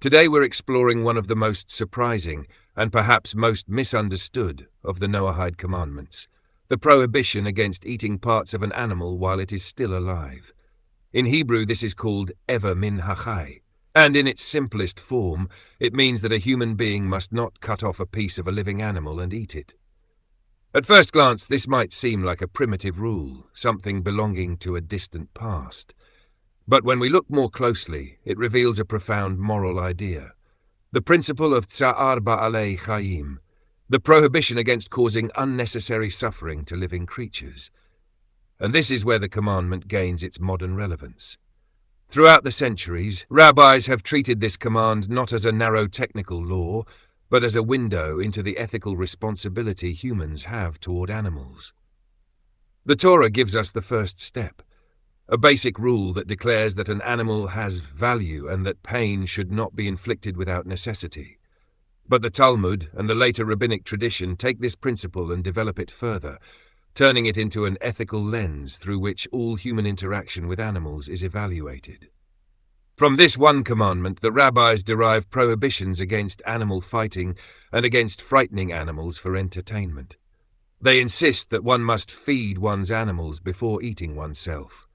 Today we're exploring one of the most surprising and perhaps most misunderstood of the Noahide commandments, the prohibition against eating parts of an animal while it is still alive. In Hebrew this is called ever min hachai, and in its simplest form it means that a human being must not cut off a piece of a living animal and eat it. At first glance this might seem like a primitive rule, something belonging to a distant past. But when we look more closely, it reveals a profound moral idea. The principle of tza'ar ba'alei chayim, the prohibition against causing unnecessary suffering to living creatures. And this is where the commandment gains its modern relevance. Throughout the centuries, rabbis have treated this command not as a narrow technical law, but as a window into the ethical responsibility humans have toward animals. The Torah gives us the first step, a basic rule that declares that an animal has value and that pain should not be inflicted without necessity. But the Talmud and the later rabbinic tradition take this principle and develop it further, turning it into an ethical lens through which all human interaction with animals is evaluated. From this one commandment, the rabbis derive prohibitions against animal fighting and against frightening animals for entertainment. They insist that one must feed one's animals before eating oneself.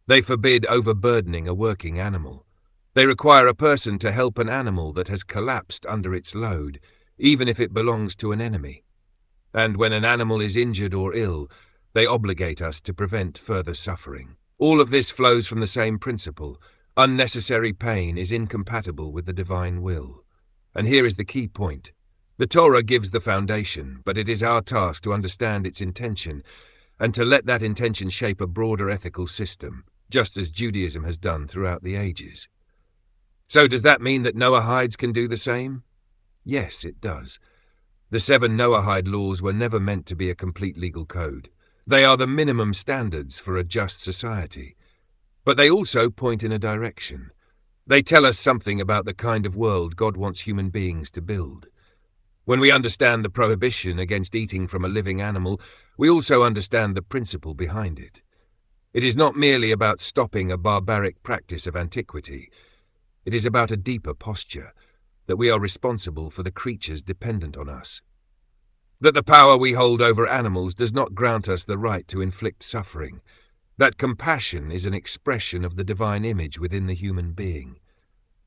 They forbid overburdening a working animal. They require a person to help an animal that has collapsed under its load, even if it belongs to an enemy. And when an animal is injured or ill, they obligate us to prevent further suffering. All of this flows from the same principle. Unnecessary pain is incompatible with the divine will. And here is the key point. The Torah gives the foundation, but it is our task to understand its intention and to let that intention shape a broader ethical system, just as Judaism has done throughout the ages. So does that mean that Noahides can do the same? Yes, it does. The 7 Noahide laws were never meant to be a complete legal code. They are the minimum standards for a just society. But they also point in a direction. They tell us something about the kind of world God wants human beings to build. When we understand the prohibition against eating from a living animal, we also understand the principle behind it. It is not merely about stopping a barbaric practice of antiquity. It is about a deeper posture, that we are responsible for the creatures dependent on us. That the power we hold over animals does not grant us the right to inflict suffering. That compassion is an expression of the divine image within the human being.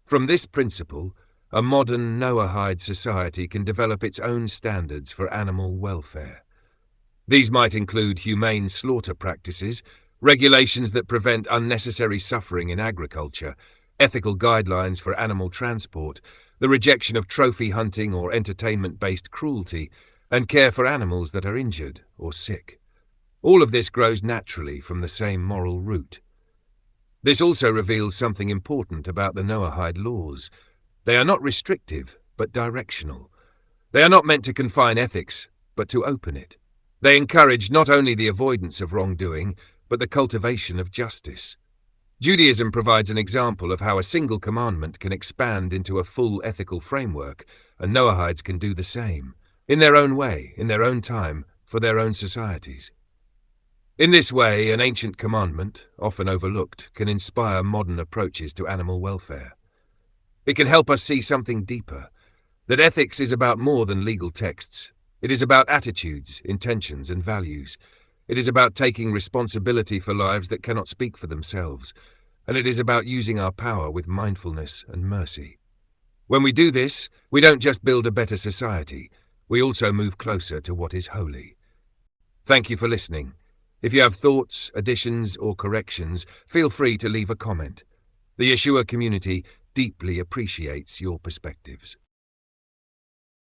From this principle, a modern Noahide society can develop its own standards for animal welfare. These might include humane slaughter practices, regulations that prevent unnecessary suffering in agriculture, ethical guidelines for animal transport, the rejection of trophy hunting or entertainment-based cruelty, and care for animals that are injured or sick. All of this grows naturally from the same moral root. This also reveals something important about the Noahide laws. They are not restrictive, but directional. They are not meant to confine ethics, but to open it. They encourage not only the avoidance of wrongdoing, but the cultivation of justice. Judaism provides an example of how a single commandment can expand into a full ethical framework, and Noahides can do the same, in their own way, in their own time, for their own societies. In this way, an ancient commandment, often overlooked, can inspire modern approaches to animal welfare. It can help us see something deeper, that ethics is about more than legal texts. It is about attitudes, intentions, and values. It is about taking responsibility for lives that cannot speak for themselves, and it is about using our power with mindfulness and mercy. When we do this, we don't just build a better society, we also move closer to what is holy. Thank you for listening. If you have thoughts, additions, or corrections, feel free to leave a comment. The Yeshua community deeply appreciates your perspectives.